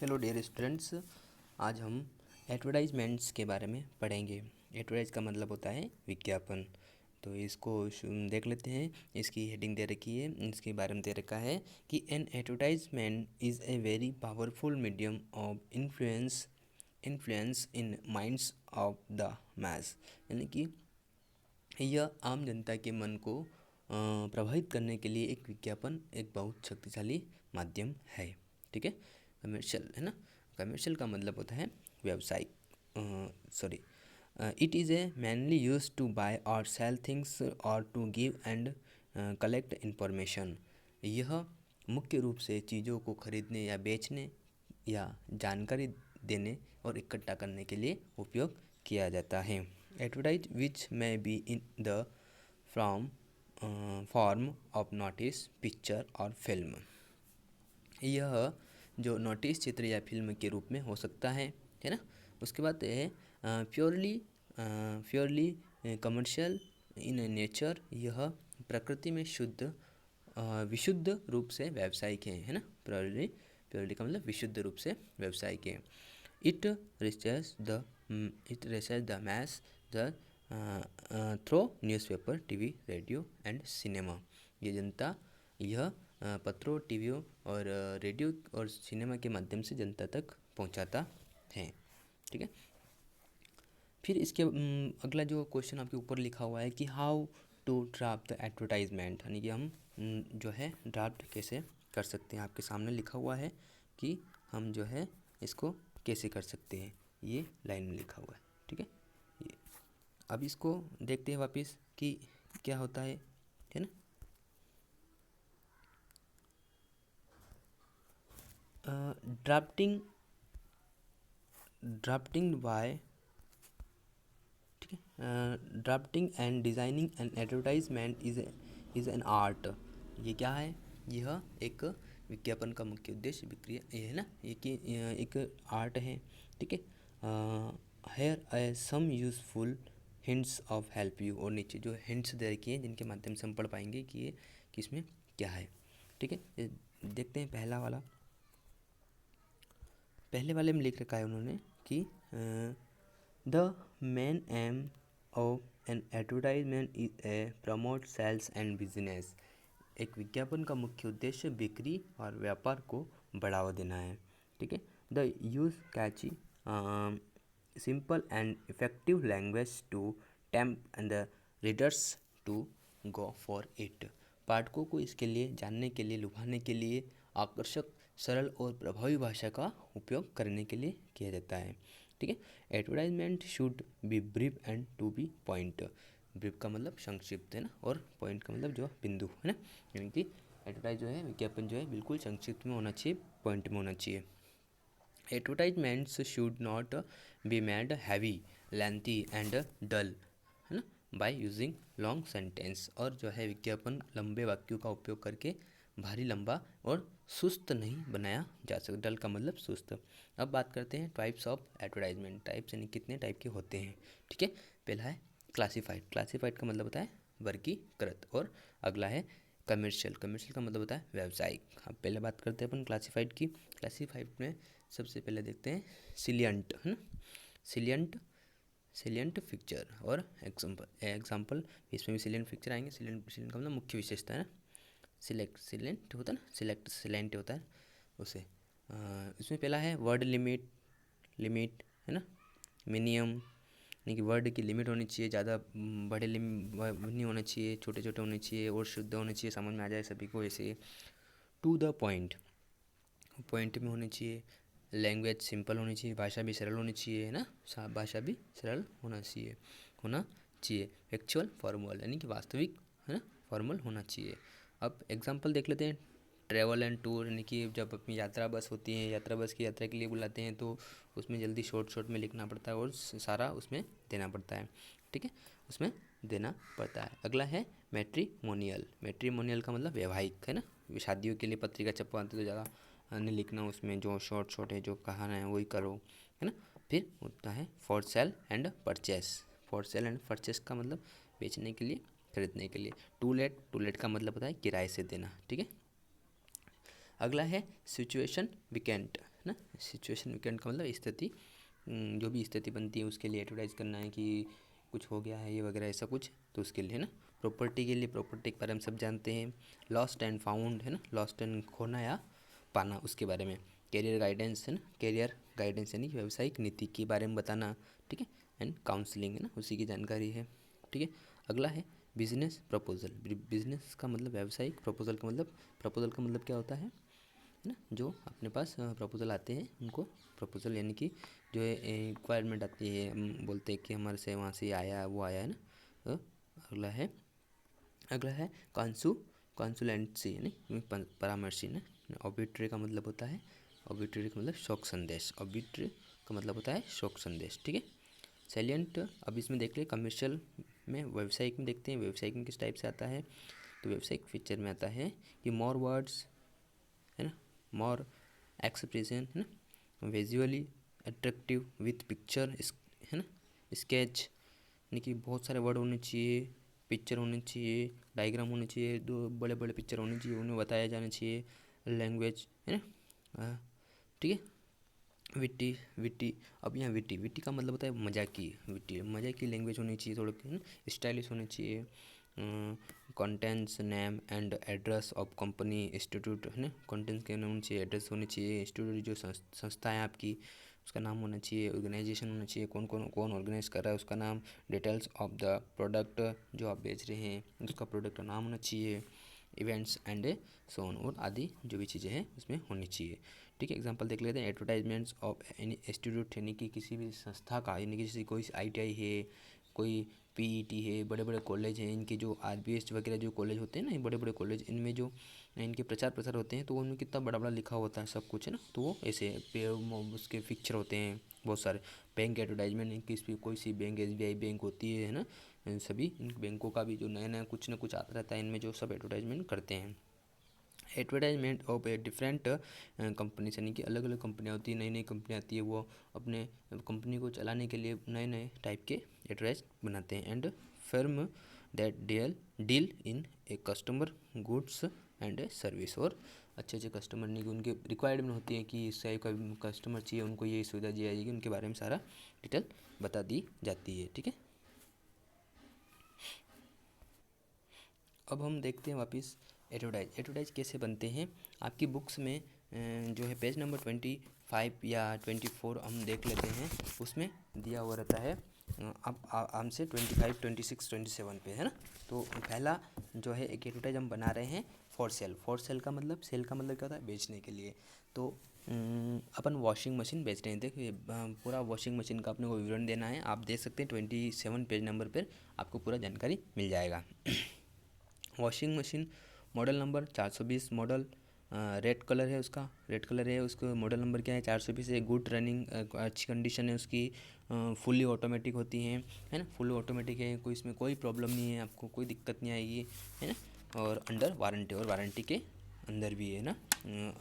Hello dear students, आज हम advertisements के बारे में पढ़ेंगे। एडवर्टाइज का मतलब होता है विज्ञापन। तो इसको देख लेते हैं। इसकी हेडिंग दे रखी है, इसके बारे में दे रखा है कि an advertisement is a very powerful medium of influence in minds of the mass. यानी कि यह आम जनता के मन को प्रभावित करने के लिए एक विज्ञापन एक बहुत शक्तिशाली माध्यम है। ठीक है, कमर्शियल है ना। कमर्शियल का मतलब होता है व्यावसायिक। Sorry, it is a mainly use to buy और सेल थिंग्स और to give and collect information. यह मुख्य रूप से चीज़ों को खरीदने या बेचने या जानकारी देने और इकट्ठा करने के लिए उपयोग किया जाता है। एडवर्टाइज विच में be in the from form of notice, picture और फिल्म। यह जो नोटिस, चित्र या फिल्म के रूप में हो सकता है ना। उसके बाद है प्योरली कमर्शियल इन नेचर। यह प्रकृति में विशुद्ध रूप से व्यावसायिक है ना। प्योरली का मतलब विशुद्ध रूप से व्यावसायिक है। It reaches the mass the through newspaper, TV, radio and cinema. ये जनता यह पत्रों, टीवियों और रेडियो और सिनेमा के माध्यम से जनता तक पहुंचाता है। ठीक है, फिर इसके अगला जो क्वेश्चन आपके ऊपर लिखा हुआ है कि how to draft the advertisement, यानी कि हम जो है ड्राफ्ट कैसे कर सकते हैं। आपके सामने लिखा हुआ है कि हम जो है इसको कैसे कर सकते हैं, ये लाइन में लिखा हुआ है। ठीक है, ये अब इसको देखते हैं वापस कि क्या होता है ना। ड्राफ्टिंग बाय ठीक है, drafting and designing N advertisement is an art. ये क्या है? यह एक विज्ञापन का मुख्य उद्देश्य बिक्री ये है ना, ये कि एक आर्ट है। ठीक है, here some useful hints of help you, और नीचे जो हिंट्स दे रखी हैं जिनके माध्यम से हम पढ़ पाएंगे कि ये किसमें क्या है। ठीक है, ये देखते हैं पहले वाले में लिख रखा है उन्होंने कि the main aim of an advertisement is a promote sales and business. एक विज्ञापन का मुख्य उद्देश्य बिक्री और व्यापार को बढ़ावा देना है। ठीक है, the use catchy simple and effective language to tempt and the readers to go for it. पाठकों को इसके लिए जानने के लिए, लुभाने के लिए आकर्षक, सरल और प्रभावी भाषा का उपयोग करने के लिए किया जाता है। ठीक है, advertisement should be brief and to be point. Brief का मतलब संक्षिप्त है ना, और पॉइंट का मतलब जो बिंदु है ना। यानी कि एडवर्टाइज जो है, विज्ञापन जो है बिल्कुल संक्षिप्त में होना चाहिए, पॉइंट में होना चाहिए। Advertisements should not be made heavy, lengthy and dull है ना, बाय यूजिंग लॉन्ग सेंटेंस। और जो है विज्ञापन लंबे वाक्यों का उपयोग करके भारी, लंबा और सुस्त नहीं बनाया जा सकता। डल का मतलब सुस्त। अब बात करते हैं टाइप्स ऑफ एडवर्टाइजमेंट। टाइप्स यानी कितने टाइप के होते हैं। ठीक है, पहला है क्लासिफाइड। क्लासिफाइड का मतलब होता है वर्गीकृत। और अगला है कमर्शियल। कमर्शियल का मतलब होता है व्यावसायिक। अब पहले बात करते हैं अपन क्लासिफाइड की। क्लासिफाइड में सबसे पहले देखते हैं सिलियंट है ना। सिलियंट पिक्चर और एग्जाम्पल इसमें भी सिलियंट पिक्चर आएंगे। सिलियंट का मतलब मुख्य विशेषता है ना। सिलेंट होता है ना, सिलेंट होता है उसे। इसमें पहला है वर्ड लिमिट है ना। मिनिमम यानी कि वर्ड की लिमिट होनी चाहिए, ज़्यादा बड़े नहीं होना चाहिए, छोटे छोटे होने चाहिए और शुद्ध होने चाहिए, समझ में आ जाए सभी को। ऐसे टू द पॉइंट में होनी चाहिए। लैंग्वेज सिंपल होनी चाहिए, भाषा भी सरल होनी चाहिए है ना। भाषा भी सरल होना चाहिए। एक्चुअल फॉर्मल यानी कि वास्तविक है ना, फॉर्मल होना चाहिए। अब एग्जांपल देख लेते हैं। ट्रैवल एंड टूर यानी कि जब अपनी यात्रा बस होती है, यात्रा बस की यात्रा के लिए बुलाते हैं तो उसमें जल्दी शॉर्ट में लिखना पड़ता है और सारा उसमें देना पड़ता है। ठीक है, उसमें देना पड़ता है। अगला है मैट्रिमोनियल का मतलब वैवाहिक है ना। शादियों के लिए पत्रिका छपवाते तो ज़्यादा नहीं लिखना उसमें, जो शॉर्ट है, जो कहाना है वही करो है ना। फिर होता है फॉर सेल एंड परचेस का मतलब बेचने के लिए, खरीदने के लिए। टू लेट का मतलब होता है किराए से देना। ठीक है, अगला है सिचुएशन विकेंट, है ना। सिचुएशन विकेंट का मतलब स्थिति, जो भी स्थिति बनती है उसके लिए एडवर्टाइज करना है कि कुछ हो गया है ये वगैरह ऐसा कुछ, तो उसके लिए, है ना। प्रॉपर्टी के लिए, प्रॉपर्टी के बारे में सब जानते हैं। लॉस्ट एंड फाउंड, है ना, लॉस्ट एंड खोना या पाना, उसके बारे में। कैरियर गाइडेंस, है ना, कैरियर गाइडेंस यानी व्यावसायिक नीति के बारे में बताना, ठीक है। एंड काउंसलिंग, है ना, उसी की जानकारी है, ठीक है। अगला है बिजनेस प्रपोजल। बिजनेस का मतलब व्यावसायिक, प्रपोजल का मतलब क्या होता है ना, जो अपने पास प्रपोजल आते हैं उनको प्रपोजल यानी कि जो रिक्वायरमेंट आती है, हम बोलते हैं कि हमारे से वहाँ से आया वो आया, है ना। तो अगला है कॉन्सुलेंसी यानी परामर्शी ना। ऑबिट्री का मतलब होता है, ऑबिट्री का मतलब शोक संदेश, ऑबिट्री का मतलब होता है शोक संदेश, ठीक है। सैलिएंट अब इसमें देख ले, कमर्शियल में, व्यावसायिक में देखते हैं, व्यावसायिक में किस टाइप से आता है। तो व्यावसायिक फीचर में आता है कि मोर वर्ड्स, है ना, मोर एक्सप्रेशन, है ना, विजुअली अट्रैक्टिव विथ पिक्चर, है ना, स्केच यानी कि बहुत सारे वर्ड होने चाहिए, पिक्चर होनी चाहिए, डायग्राम होने चाहिए, दो बड़े बड़े पिक्चर होने चाहिए, उन्हें बताया जाना चाहिए, लैंग्वेज, है ना, ठीक है। विट्टी विट्टी, अब यहाँ विट्टी विट्टी का मतलब होता है मजाकी, विट्टी मजाकी लैंग्वेज होनी चाहिए, थोड़ा स्टाइलिश होनी चाहिए। Contents name and address of company institute, है ना, कंटेंट्स के नाम चाहिए, एड्रेस होनी चाहिए, इंस्टीट्यूट जो संस्था है आपकी उसका नाम होना चाहिए, ऑर्गेनाइजेशन होना चाहिए, कौन कौन कौन ऑर्गेनाइज कर रहा है उसका नाम, डिटेल्स ऑफ द प्रोडक्ट जो आप बेच रहे हैं उसका प्रोडक्ट का नाम होना चाहिए, इवेंट्स एंड सो ऑन, और आदि जो भी चीज़ें हैं उसमें होनी चाहिए, ठीक है। एग्जांपल देख लेते हैं, एडवर्टाइजमेंट्स ऑफ एनी इंस्टीट्यूट यानी कि किसी भी संस्था का, यानी कि जैसे कोई ITI है, कोई PET है, बड़े बड़े कॉलेज हैं, इनके जो RBS वगैरह जो कॉलेज होते हैं ना, बड़े बड़े कॉलेज, इनमें जो इनके प्रचार प्रसार होते हैं तो उनमें कितना बड़ा बड़ा लिखा होता है सब कुछ, है ना। तो वो ऐसे उसके पिक्चर होते हैं बहुत सारे। बैंक एडवर्टाइजमेंट, किस भी कोई सी बैंक, SBI बैंक होती है ना, सभी इन बैंकों का भी जो नया नया कुछ ना कुछ आता रहता है, इनमें जो सब एडवर्टाइजमेंट करते हैं। Advertisement of a different company, यानी कि अलग अलग कंपनियाँ होती है, नई नई कंपनी आती है, वो अपने कंपनी को चलाने के लिए नए नए टाइप के एडवर्टाइज बनाते हैं। And firm that deal in a customer goods and service, और अच्छे अच्छे कस्टमर नहीं, उनके रिक्वायरमेंट होती है कि इस टाइप का कस्टमर चाहिए, उनको ये सुविधा दी जाएगी, उनके बारे में सारा डिटेल बता दी जाती है, ठीक है। अब हम देखते हैं वापस एडवर्टाइज कैसे बनते हैं। आपकी बुक्स में जो है पेज नंबर 25 या 24 हम देख लेते हैं, उसमें दिया हुआ रहता है। अब हमसे 25, 26, 27 पे, है ना। तो पहला जो है एक एडवर्टाइज हम बना रहे हैं फॉर सेल। फॉर सेल का मतलब, सेल का मतलब क्या होता है, बेचने के लिए। तो अपन वॉशिंग मशीन बेच रहे हैं, देखिए पूरा वॉशिंग मशीन का अपने को विवरण देना है। आप देख सकते हैं 27 पेज नंबर पर आपको पूरा जानकारी मिल जाएगा। Washing machine model number 420, model red colour है, उसका रेड कलर है, उसको मॉडल नंबर क्या है 420 है। गुड रनिंग, अच्छी कंडीशन है उसकी, फुल्ली ऑटोमेटिक होती है ना, फुल्ली ऑटोमेटिक है, कोई इसमें कोई प्रॉब्लम नहीं है, आपको कोई दिक्कत नहीं आएगी, है ना। और अंडर वारंटी, और वारंटी के अंदर भी है ना,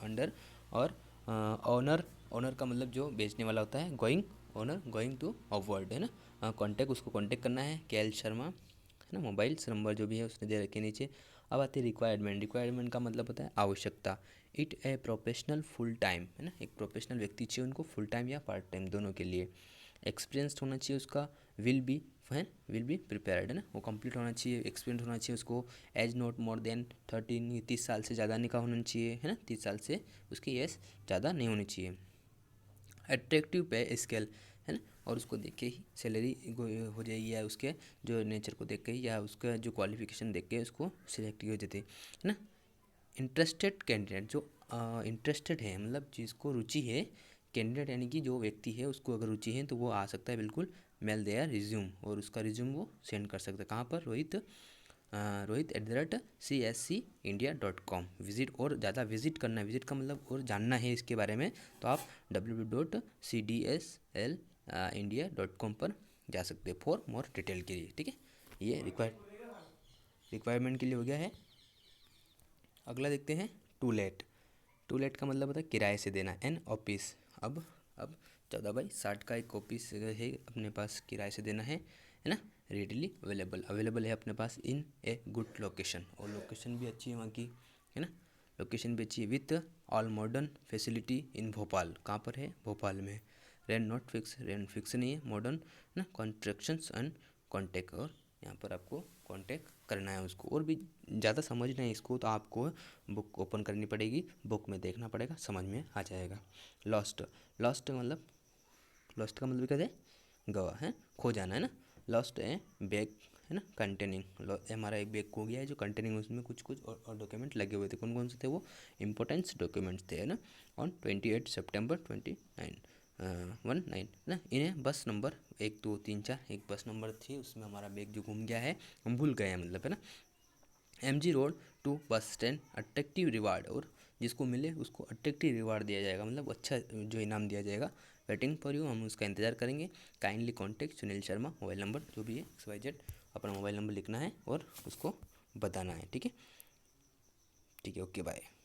अंडर। और ऑनर, ऑनर का मतलब जो बेचने वाला होता है, going owner, going to upward, है ना। कॉन्टैक्ट, उसको कॉन्टैक्ट करना है, KL शर्मा, है ना। मोबाइल नंबर जो भी है उसने दे रखे नीचे। अब आती है रिक्वायरमेंट। रिक्वायरमेंट का मतलब होता है आवश्यकता। It a professional full time, है ना, एक प्रोफेशनल व्यक्ति चाहिए उनको, फुल टाइम या पार्ट टाइम दोनों के लिए। एक्सपीरियंस्ड होना चाहिए उसका, विल बी प्रिपेयर्ड, है ना, वो कंप्लीट होना चाहिए, एक्सपीरियंस होना चाहिए उसको। एज नॉट मोर देन 13, 30 साल से ज़्यादा नहीं का होना चाहिए, है ना, 30 साल से उसकी एज ज़्यादा नहीं होनी चाहिए। अट्रैक्टिव पे स्केल, है ना, और उसको देख के ही सैलरी हो जाएगी, या उसके जो नेचर को देख के ही, या उसका जो क्वालिफिकेशन देख के उसको सिलेक्ट किया जाते, है ना। इंटरेस्टेड कैंडिडेट, जो इंटरेस्टेड है मतलब जिसको रुचि है, कैंडिडेट यानी कि जो व्यक्ति है उसको अगर रुचि है तो वो आ सकता है बिल्कुल, मेल देयर रिज्यूम, और उसका रिज्यूम वो सेंड कर सकता है कहाँ पर, rohit@cscindia.com विज़िट, और ज़्यादा विज़िट करना है, विज़िट का मतलब और जानना है इसके बारे में, तो आप www.cdsindia.com पर जा सकते हैं फॉर मोर डिटेल के लिए, ठीक है। ये रिक्वायरमेंट के लिए हो गया है। अगला देखते हैं टू लेट। टू लेट का मतलब होता है किराए से देना, एन ऑफिस। अब 14/60 का एक ऑफिस है अपने पास, किराए से देना है ना। रेडली अवेलेबल, अवेलेबल है अपने पास इन ए गुड लोकेशन, और लोकेशन भी अच्छी है वहाँ की, है ना। लोकेशन भी अच्छी है with all modern facility in Bhopal. कहाँ पर है? भोपाल में। Rent not fix, rent fix नहीं है। मॉडर्न ना कॉन्ट्रैक्शंस एंड कॉन्टैक्ट, और यहाँ पर आपको कॉन्टैक्ट करना है उसको। और भी ज़्यादा समझना है इसको तो आपको बुक ओपन करनी पड़ेगी, बुक में देखना पड़ेगा, समझ में आ जाएगा। लॉस्ट, लॉस्ट मतलब, लॉस्ट का मतलब कहते हैं गवा है, खो जाना है ना। लॉस्ट है बैग है ना, कंटेनिंग, हमारा एक बैग खो गया है जो कंटेनिंग, उसमें कुछ कुछ और डॉक्यूमेंट लगे हुए थे। कौन कौन से थे वो? इंपॉर्टेंस डॉक्यूमेंट्स थे है ना। ऑन 28 सितंबर 19 ना, इन्हें बस नंबर 1 2 3 4 एक बस नंबर थी, उसमें हमारा बैग जो घूम गया है, हम भूल गए हैं मतलब है ना। MG road to bus stand attractive reward, और जिसको मिले उसको अट्रैक्टिव रिवार्ड दिया जाएगा, मतलब अच्छा जो इनाम दिया जाएगा। वेटिंग फॉर यू, हम उसका इंतज़ार करेंगे। Kindly contact Sunil Sharma, mobile number जो भी है XYZ, अपना मोबाइल नंबर लिखना है और उसको बताना है। ठीक है, ठीक है, ओके बाय।